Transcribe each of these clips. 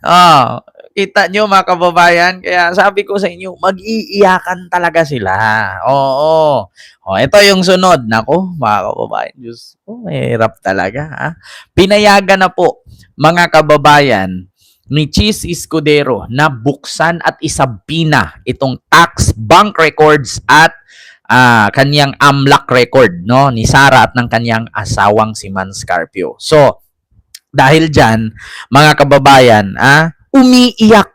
Oh, kita nyo mga kababayan, kaya sabi ko sa inyo, mag-iiyakan talaga sila. Oo. Oh, ito yung sunod. Nako, mga kababayan, Diyos ko, mahirap talaga. Ha? Pinayagan na po, mga kababayan, ni Cheese Escudero na buksan at isabina itong tax bank records at kanyang AMLAC record no ni Sara at ng kanyang asawang si Man Scarpio. So, dahil diyan, mga kababayan, umiiyak,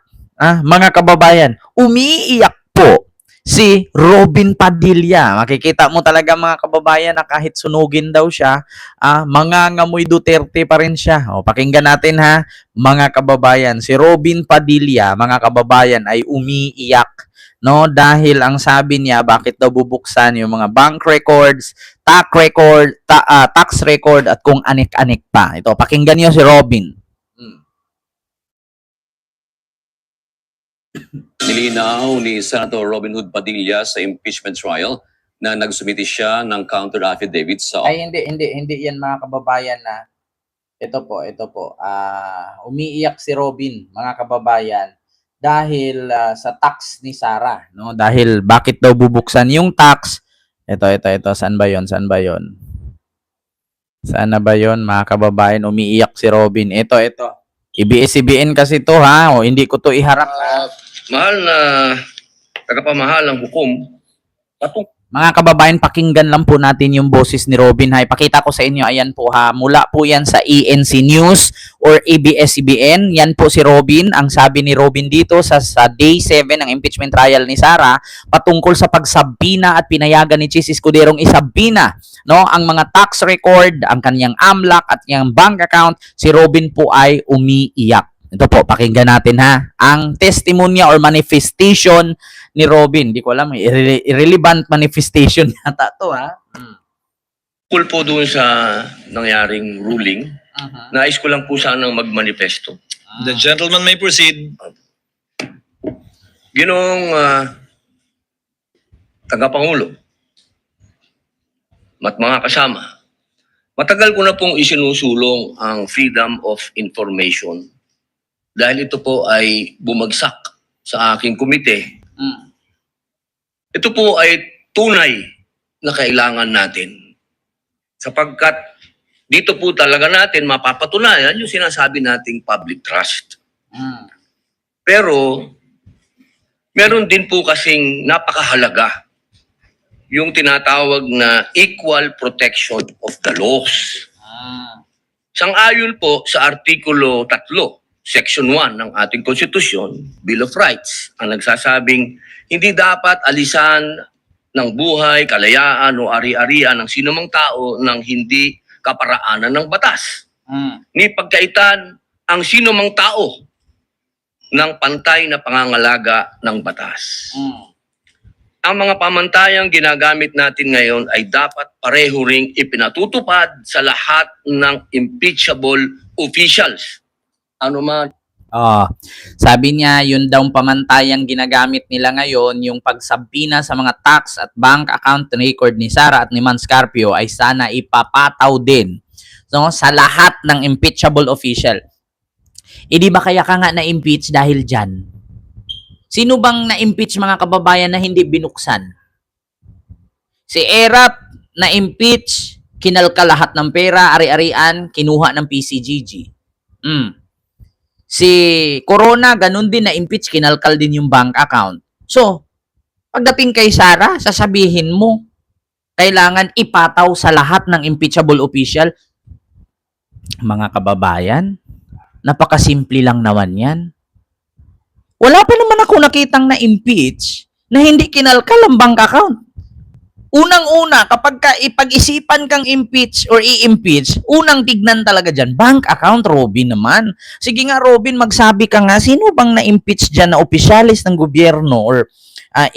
mga kababayan, umiiyak po si Robin Padilla. Makikita mo talaga mga kababayan na kahit sunugin daw siya, mangangamoy Duterte pa rin siya. O, pakinggan natin ha, mga kababayan. Si Robin Padilla, mga kababayan, ay umiiyak. No, dahil ang sabi niya bakit daw bubuksan yung mga bank records, tax record at kung anik-anik pa. Ito, pakinggan niyo si Robin. Nilinaw ni Senator Robin Hood Padilla sa impeachment trial na nagsumiti siya ng counter affidavit sa... Ay, hindi yan mga kababayan na ito po. Umiiyak si Robin, mga kababayan, dahil sa tax ni Sara, no? Dahil bakit daw bubuksan yung tax? Ito. Saan ba 'yon? Saan na ba 'yon, mga kababayan? Umiiyak si Robin. Ito. IBS-CBN kasi to ha. O, hindi ko to iharap. Mahal na tagapamahal ng hukom, mga kababayan, pakinggan lang po natin yung boses ni Robin. Ha, ipakita ko sa inyo, ayan po ha, mula po yan sa ENC News or ABS-CBN. Yan po si Robin. Ang sabi ni Robin dito sa day 7 ng impeachment trial ni Sara, patungkol sa pagsabina at pinayagan ni Cheese Escuderong isabina, no, ang mga tax record, ang kanyang AMLAC at kanyang bank account. Si Robin po ay umiiyak. Ito po, pakinggan natin ha. Ang testimonya or manifestation ni Robin. Hindi ko alam, irrelevant manifestation yata to ha. Cool po doon sa nangyaring ruling. Nais ko lang po sanang magmanifesto. The gentleman may proceed. Ginoong tagapangulo at mga kasama, matagal ko na pong isinusulong ang freedom of information dahil ito po ay bumagsak sa aking komite. Ito po ay tunay na kailangan natin sapagkat dito po talaga natin mapapatunayan yung sinasabi nating public trust. Pero meron din po kasing napakahalaga yung tinatawag na equal protection of the laws. Sang-ayon po sa Artikulo 3, Section 1 ng ating Konstitusyon, Bill of Rights, ang nagsasabing hindi dapat alisan ng buhay, kalayaan o ari-arian ng sinumang tao ng hindi kaparaanan ng batas. Ni pagkaitan ang sinumang tao ng pantay na pangangalaga ng batas. Ang mga pamantayang ginagamit natin ngayon ay dapat pareho ring ipinatutupad sa lahat ng impeachable officials. Ano man. Sabi niya, yun daw pamantayang ginagamit nila ngayon, yung pagsabina sa mga tax at bank account record ni Sara at ni Man Scarpio ay sana ipapataw din, no, sa lahat ng impeachable official. Di ba kaya ka nga na-impeach dahil dyan? Sino bang na-impeach mga kababayan na hindi binuksan? Si Erap na-impeach, kinalka lahat ng pera, ari-arian, kinuha ng PCGG. Si Corona, ganun din, na-impeach, kinalkal din yung bank account. So, pagdating kay Sara, sasabihin mo, kailangan ipataw sa lahat ng impeachable official. Mga kababayan, napakasimple lang naman yan. Wala pa naman ako nakitang na-impeach na hindi kinalkal ang bank account. Unang-una, kapag ipag-isipan kang impeach or i-impeach, unang tignan talaga dyan, bank account, Robin naman. Sige nga, Robin, magsabi ka nga, sino bang na-impeach dyan na opisyalis ng gobyerno or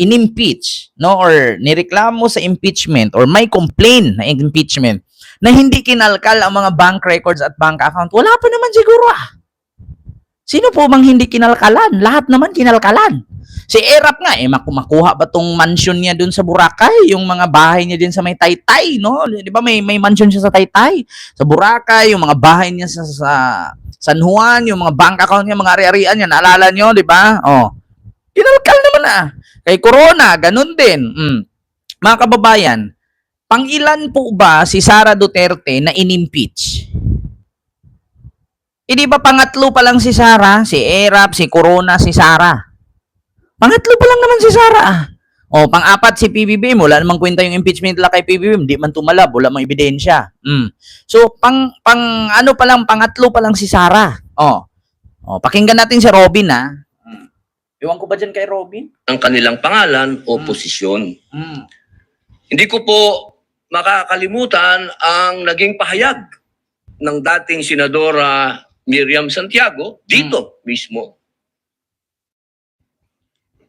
in-impeach, no? Or nireklamo sa impeachment or may complaint na impeachment na hindi kinalkal ang mga bank records at bank account? Wala pa naman siguro Sino po bang hindi kinalkalan? Lahat naman kinalkalan. Si Erap nga, makuha ba tong mansion niya dun sa Boracay? Yung mga bahay niya din sa may Taytay, no? Di ba may mansion siya sa Taytay? Sa Boracay, yung mga bahay niya sa San Juan, yung mga bank account niya, mga ari-arian niya, naalala nyo, di ba? Oh. Kinalkal naman na. Kay Corona, ganun din. Mga kababayan, pang-ilan po ba si Sara Duterte na inimpeach? Hindi ba pangatlo pa lang si Sara? Si Erap, si Corona, si Sara. Pangatlo pa lang naman si Sara. O, pang-apat si PBBM. Wala namang kwenta yung impeachment nila kay PBBM. Hindi man tumalab. Wala mang ebidensya. So, ano pa lang, pangatlo pa lang si Sara. O, pakinggan natin si Robin, ha? Iwan ko ba dyan kay Robin? Ang kanilang pangalan, oposisyon. Hindi ko po makakalimutan ang naging pahayag ng dating Senadora Miriam Santiago dito mismo.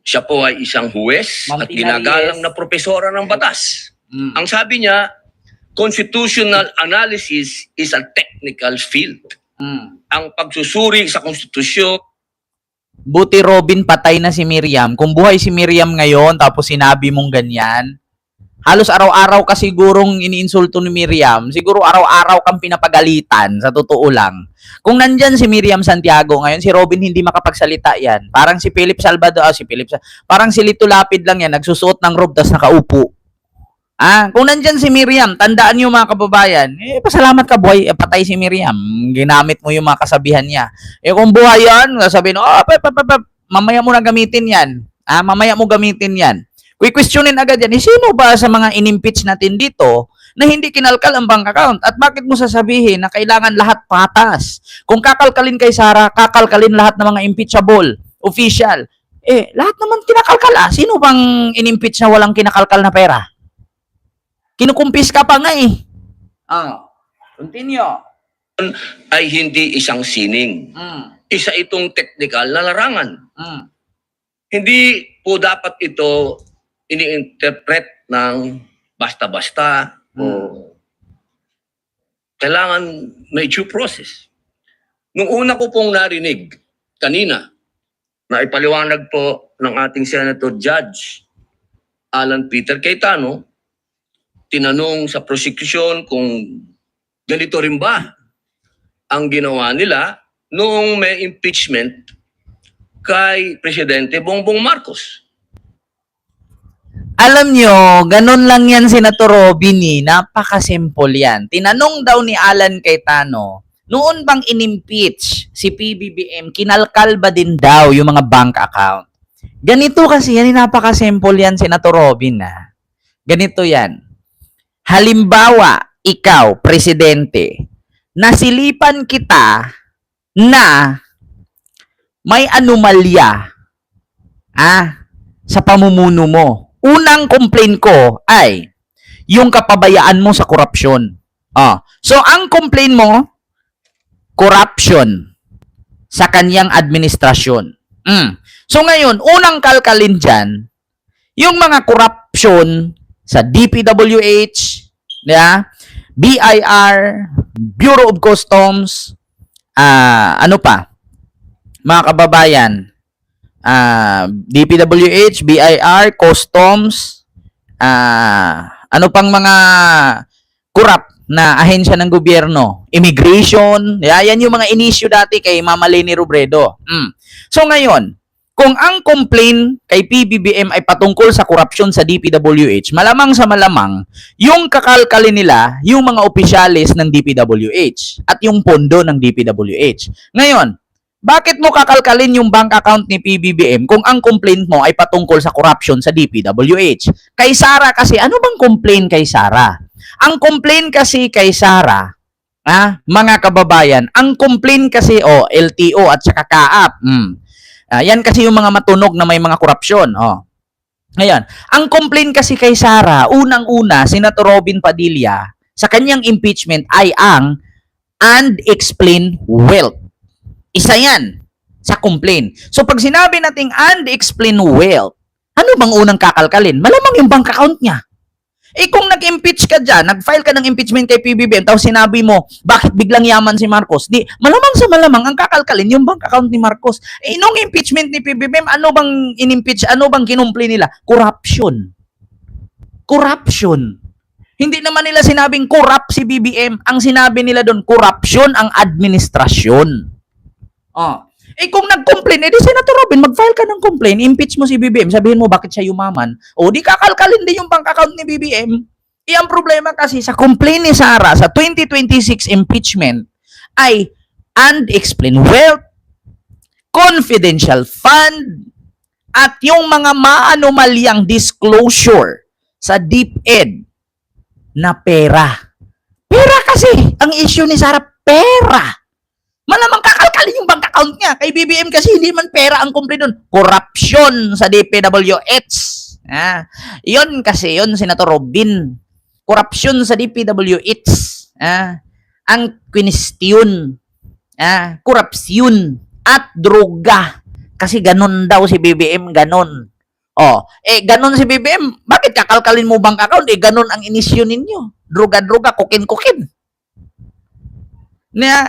Siya po ay isang huwes Ma'am at ginagalang Pinariez. na propesora ng batas. Ang sabi niya, constitutional analysis is a technical field. Ang pagsusuri sa konstitusyon, Buti Robin, patay na si Miriam. Kung buhay si Miriam ngayon, tapos sinabi mong ganyan, halos araw-araw ka sigurong iniinsulto ni Miriam. Siguro araw-araw kang pinapagalitan, sa totoo lang. Kung nandyan si Miriam Santiago ngayon, si Robin hindi makapagsalita yan. Parang si Philip Salvador, parang si Lito Lapid lang yan, nagsusuot ng robe, tas nakaupo. Kung nandyan si Miriam, tandaan niyo mga kababayan, pasalamat ka buhay, patay si Miriam. Ginamit mo yung mga kasabihan niya. Kung buhay yan, sabihin, mamaya mo na gamitin yan. Mamaya mo gamitin yan. Questionin agad yan, sino ba sa mga inimpeach natin dito na hindi kinalkal ang bank account? At bakit mo sasabihin na kailangan lahat patas? Kung kakalkalin kay Sara, kakalkalin lahat ng mga impeachable, official. Lahat naman kinakalkal. Sino bang inimpeach na walang kinakalkal na pera? Kinukumpis ka pa nga eh. Continue. ay hindi isang sining. Isa itong technical na larangan. Hindi po dapat ito ini-interpret ng basta-basta o kailangan may due process. Nung una ko pong narinig kanina na ipaliwanag po ng ating Senator Judge Alan Peter Cayetano, tinanong sa prosecution kung ganito rin ba ang ginawa nila noong may impeachment kay Presidente Bongbong Marcos. Alam nyo, ganun lang yan, Senator Robin, napaka-simple yan. Tinanong daw ni Alan Cayetano, noon bang inimpeach si PBBM, kinalkal ba din daw yung mga bank account? Ganito kasi yan, napaka-simple yan, Senator Robin. Ganito yan. Halimbawa, ikaw, presidente, nasilipan kita na may anomalya sa pamumuno mo. Unang complaint ko ay yung kapabayaan mo sa korupsyon. So, ang complaint mo, corruption sa kanyang administrasyon. So, ngayon, unang kalkalin dyan, yung mga corruption sa DPWH, BIR, Bureau of Customs, ano pa, mga kababayan, DPWH, BIR, Customs, ano pang mga corrupt na ahensya ng gobyerno, immigration, yan yung mga inisyu dati kay Mama Leni Robredo. So ngayon, kung ang complaint kay PBBM ay patungkol sa korupsyon sa DPWH, malamang sa malamang, yung kakalkalin nila, yung mga opisyalis ng DPWH at yung pondo ng DPWH. Ngayon, bakit mo kakalkalin yung bank account ni PBBM kung ang complaint mo ay patungkol sa korupsyon sa DPWH? Kay Sara kasi, ano bang complaint kay Sara? Ang complaint kasi kay Sara, mga kababayan, ang complaint kasi, LTO at saka KAAP, yan kasi yung mga matunog na may mga korupsyon. Ngayon, ang complaint kasi kay Sara, unang-una, Senator Robin Padilla, sa kanyang impeachment ay ang unexplained wealth. Isa yan sa complaint. So, pag sinabi nating unexplained wealth, ano bang unang kakalkalin? Malamang yung bank account niya. Kung nag-impeach ka dyan, nag-file ka ng impeachment kay PBBM, tapos sinabi mo, bakit biglang yaman si Marcos? Malamang sa malamang, ang kakalkalin, yung bank account ni Marcos. Nung impeachment ni PBBM, ano bang in-impeach, ano bang kinumpli nila? Corruption. Corruption. Hindi naman nila sinabing corrupt si BBM. Ang sinabi nila doon, corruption ang administrasyon. Oh. Eh kung nag-complain, edi Senator Robin, mag-file ka ng complaint, impeach mo si BBM, sabihin mo bakit siya yumaman. O di kakalkalin din yung bank account ni BBM. Ang problema kasi sa complaint ni Sara sa 2026 impeachment ay unexplained wealth, confidential fund, at yung mga maanomalyang disclosure sa DepEd na pera. Pera kasi, ang issue ni Sara, pera. Malamang kakalkalin yung bank account niya. Kay BBM kasi hindi man pera ang complaint doon. Corruption sa DPWH. Yun kasi, yun, Senator Robin. Corruption sa DPWH. Ang kwestiyon. Korupsyon at droga. Kasi ganun daw si BBM, ganun. Ganun si BBM, bakit kakalkalin mo bank account? Ganun ang inisyo ninyo. Droga-droga, kukin-kukin.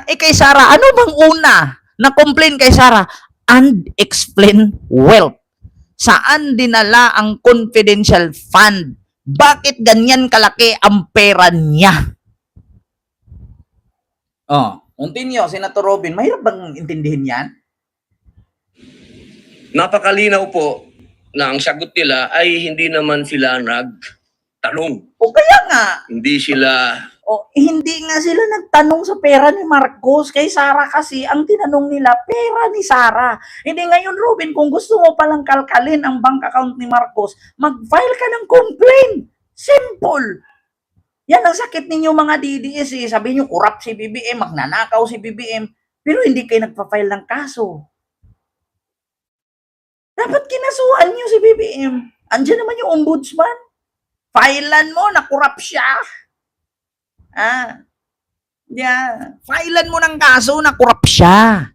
Kay Sara, ano bang una na complain kay Sara? Unexplained wealth. Saan dinala ang confidential fund? Bakit ganyan kalaki ang pera niya? Continue, Senator Robin. Mahirap bang intindihin yan? Napakalinaw po na ang sagot nila ay hindi naman sila nagtanong. O kaya nga, Hindi sila hindi nga sila nagtanong sa pera ni Marcos. Kay Sara kasi, ang tinanong nila, pera ni Sara. Hindi ngayon, Robin, kung gusto mo palang kalkalin ang bank account ni Marcos, mag-file ka ng complaint. Simple. Yan ang sakit ninyo mga DDS. Sabi nyo, corrupt si BBM, magnanakaw si BBM, pero hindi kayo nagpa-file ng kaso. Dapat kinasuhan nyo si BBM. Andiyan naman yung ombudsman. Filean mo na corrupt siya. Filean mo ng kaso na corrupt siya.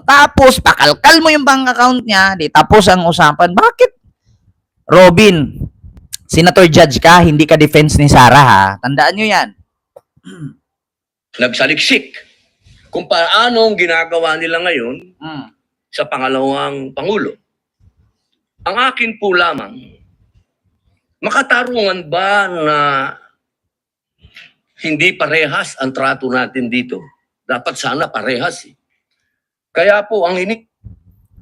Tapos, pakalkal mo yung bank account niya, di tapos ang usapan. Bakit? Robin, Senator Judge ka, hindi ka defense ni Sara ha. Tandaan nyo yan. nagsaliksik kung paano ang ginagawa nila ngayon sa pangalawang Pangulo. Ang akin po lamang, makatarungan ba na hindi parehas ang trato natin dito? Dapat sana parehas. Kaya po ang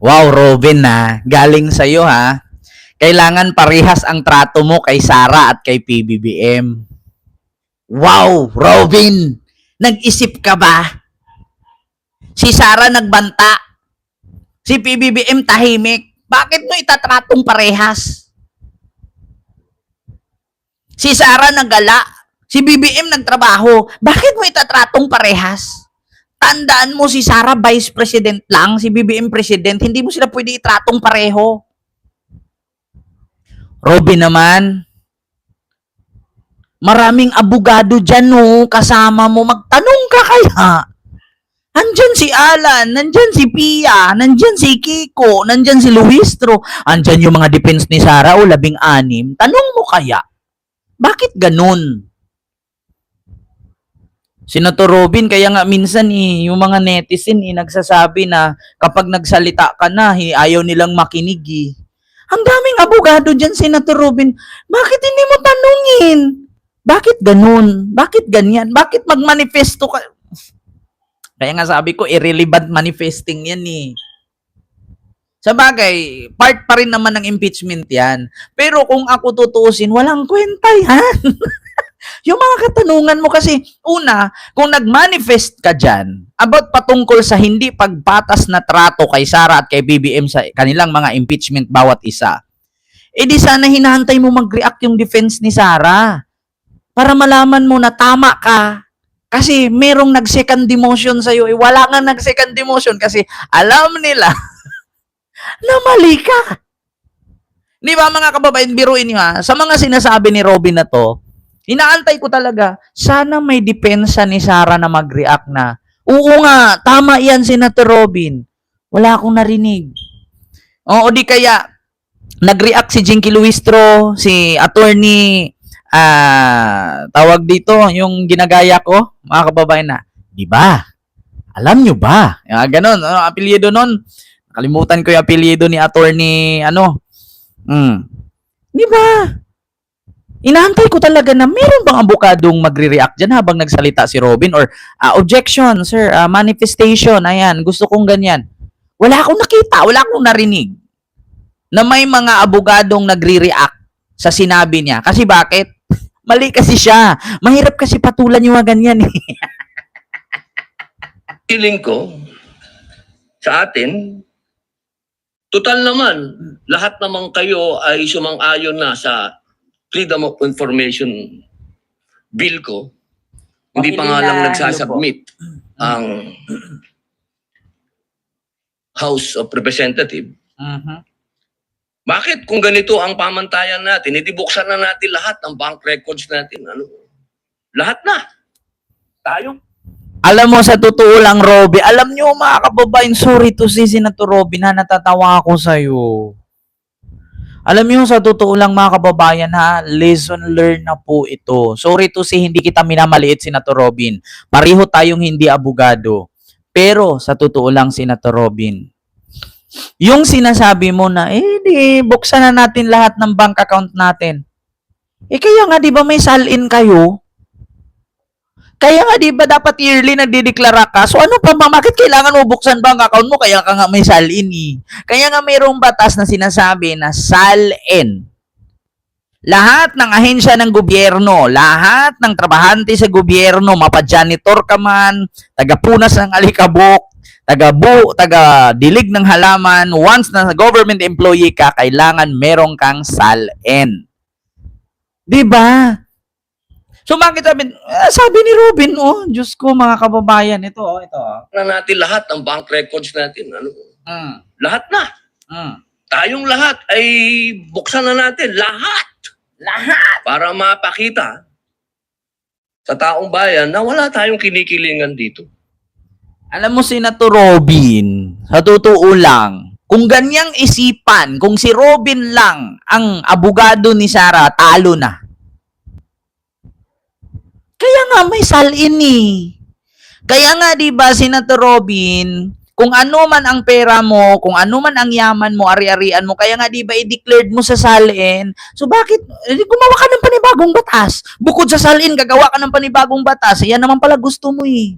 Wow, Robin ha. Galing sa'yo ha. Kailangan parehas ang trato mo kay Sara at kay PBBM. Wow, Robin! Nag-isip ka ba? Si Sara nagbanta. Si PBBM tahimik. Bakit mo itatratong parehas? Si Sara nagala. Si BBM nagtrabaho. Bakit mo itatratong parehas? Tandaan mo si Sara Vice President lang, si BBM President. Hindi mo sila pwede itratong pareho. Robin naman, maraming abogado dyan, no? Kasama mo. Magtanong ka kaya. Nandyan si Alan, nandyan si Pia, nandyan si Kiko, nandyan si Luistro, nandyan yung mga defense ni Sara o 16. Tanong mo kaya, bakit ganun? Senator Robin, kaya nga minsan yung mga netizen nagsasabi na kapag nagsalita ka na, ayaw nilang makinig. Ang daming abogado dyan, Senator Robin. Bakit hindi mo tanungin? Bakit ganun? Bakit ganyan? Bakit magmanifesto ka? Kaya nga sabi ko, irrelevant manifesting yan Sa bagay, part pa rin naman ng impeachment yan. Pero kung ako tutuusin, walang kwenta yan. Yung mga katanungan mo kasi, una, kung nag-manifest ka dyan about patungkol sa hindi pagpatas na trato kay Sara at kay BBM sa kanilang mga impeachment bawat isa, di sana hinahantay mo mag-react yung defense ni Sara para malaman mo na tama ka. Kasi merong nag-second demotion sa'yo. Wala nga nag-second demotion kasi alam nila na mali ka. Di ba mga kababayan, biruin nyo ha? Sa mga sinasabi ni Robin na to, inaantay ko talaga, sana may depensa ni Sara na mag-react na, oo nga, tama yan, Senator Robin. Wala akong narinig. O di kaya, nag-react si Jinky Luistro, si attorney, tawag dito, yung ginagaya ko, mga kababayan na, di ba? Alam nyo ba? Ganon, apelyido nun. Nakalimutan ko yung apelyido ni attorney, Di ba? Inaantay ko talaga na meron bang abogadong magre-react dyan habang nagsalita si Robin or objection, sir, manifestation, ayan, gusto kong ganyan. Wala akong nakita, wala akong narinig na may mga abogadong nagre-react sa sinabi niya. Kasi bakit? Mali kasi siya. Mahirap kasi patulan yung mga ganyan. Feeling ko, sa atin, total naman, lahat naman kayo ay sumang-ayon na sa Freedom of Information Bill ko. Hindi pa nga lang nagsasubmit ang House of Representatives. Bakit kung ganito ang pamantayan natin, hindi buksan na natin lahat ng bank records natin? Ano? Lahat na. Tayo. Alam mo, sa totoo lang, Robby, alam nyo mga kababayan, sorry to si Senator Robby na natatawa ako sa'yo. Alam nyo, sa totoo lang mga kababayan ha, lesson learned na po ito. Sorry to si hindi kita minamaliit, Senator Robin. Pareho tayong hindi abogado. Pero sa totoo lang, Senator Robin, yung sinasabi mo na, di, buksan na natin lahat ng bank account natin. Kaya nga, di ba may sal-in kayo? Kaya nga, di ba dapat yearly nagdideklara ka? So ano pa ba? Bakit kailangan mo buksan bank account mo? Kaya ka nga may sal-in eh. Kaya nga mayroong batas na sinasabi na sal-in. Lahat ng ahensya ng gobyerno, lahat ng trabahante sa gobyerno, mapa-janitor ka man, taga-punas ng alikabok, taga-dilig ng halaman, once na government employee ka, kailangan merong kang sal-in. Diba? So bakit sabi ni Robin, Diyos ko mga kababayan, ito. Na natin lahat ng bank records natin. Ano? Lahat na. Tayong lahat ay buksan na natin. Lahat. Para mapakita sa taong bayan na wala tayong kinikilingan dito. Alam mo, Senator Robin, sa totoo lang, kung ganyang isipan, kung si Robin lang ang abogado ni Sara, talo na. Kaya nga may sal-in eh. Kaya nga 'di ba, Senator Robin, kung ano man ang pera mo, kung ano man ang yaman mo, ari-arian mo, kaya nga 'di ba i-declared mo sa sal-in. So bakit gumawa ka ng panibagong batas? Bukod sa sal-in, gagawa ka ng panibagong batas. Yan naman pala gusto mo eh.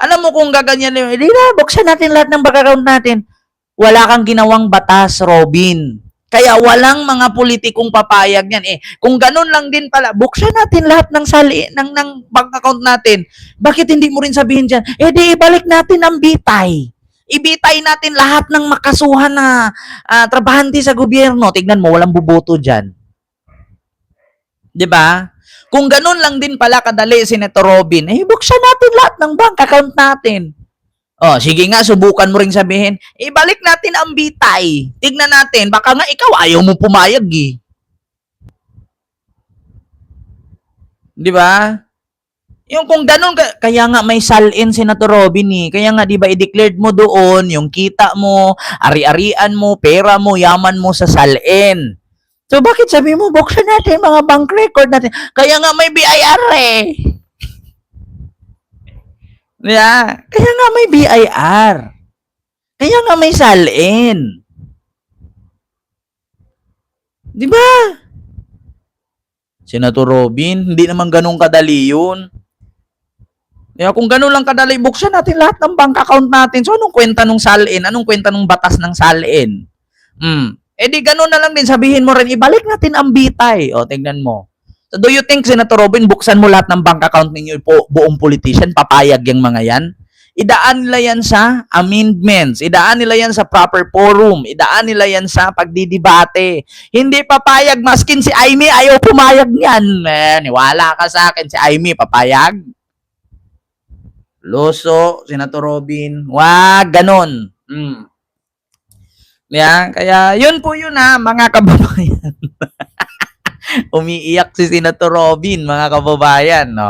Alam mo kung gaganyan, di na, buksan natin lahat ng bank account natin. Wala kang ginawang batas, Robin. Kaya walang mga politikong papayag yan eh. Kung ganun lang din pala, buksan natin lahat ng ng bank account natin. Bakit hindi mo rin sabihin dyan, di ibalik natin ang bitay. Ibitay natin lahat ng makasuhan na trabahante sa gobyerno. Tignan mo, walang buboto dyan. 'Di ba? Kung ganun lang din pala kadali, Senator Robin, buksan natin lahat ng bank account natin. Sige nga, subukan mo ring sabihin, ibalik natin ang bitay. Tignan natin, baka nga ikaw ayaw mo pumayag eh. Di ba? Yung kung ganun, kaya nga may sal-in, Senator Robin eh. Kaya nga, di ba, i-declared mo doon, yung kita mo, ari-arian mo, pera mo, yaman mo sa sal-in. So, bakit sabi mo, buksan natin mga bank record natin? Kaya nga may BIR eh. Yeah. Kaya nga may BIR. Kaya nga may sal-in. Di ba? Senator Robin, hindi naman ganun kadali yun. Kaya kung ganun lang kadali, buksan natin lahat ng bank account natin. So, anong kwenta nung sal-in? Anong kwenta nung batas ng sal-in? Di ganun na lang din. Sabihin mo rin, ibalik natin ang bitay. Tingnan mo. So, do you think, Senator Robin, buksan mo lahat ng bank account ninyo buong politician, papayag yung mga yan? Idaan nila yan sa amendments. Idaan nila yan sa proper forum. Idaan nila yan sa pagdidebate. Hindi papayag. Maskin si Aimee, ayaw pumayag niyan. Niwala ka sa akin. Si Aimee, papayag? Loso, Senator Robin. Wag, ganon. Yeah, kaya yun po yun mga kababayan. Umiiyak si Senator Robin, mga kababayan. No?